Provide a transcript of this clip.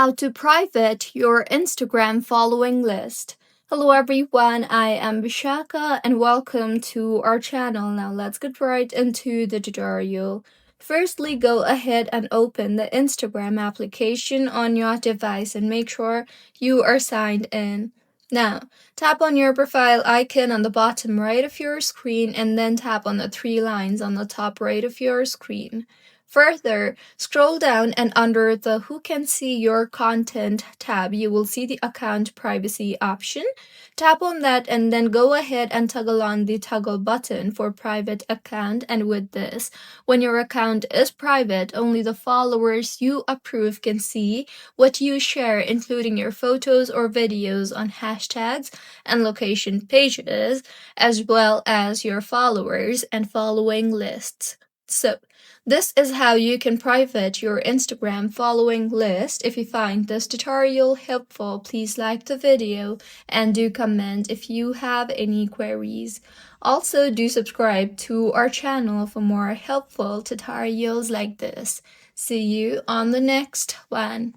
How to private your Instagram following list. Hello everyone, I am Vishaka and welcome to our channel. Now let's get right into the tutorial. Firstly, go ahead and open the Instagram application on your device and make sure you are signed in. Now, tap on your profile icon on the bottom right of your screen and then tap on the three lines on the top right of your screen. Further, scroll down and under the Who Can See Your Content tab, you will see the Account Privacy option. Tap on that and then go ahead and toggle on the toggle button for private account. And with this, when your account is private, only the followers you approve can see what you share, including your photos or videos on hashtags and location pages, as well as your followers and following lists. So, this is how you can private your Instagram following list. If you find this tutorial helpful, please like the video and do comment if you have any queries. Also, do subscribe to our channel for more helpful tutorials like this. See you on the next one.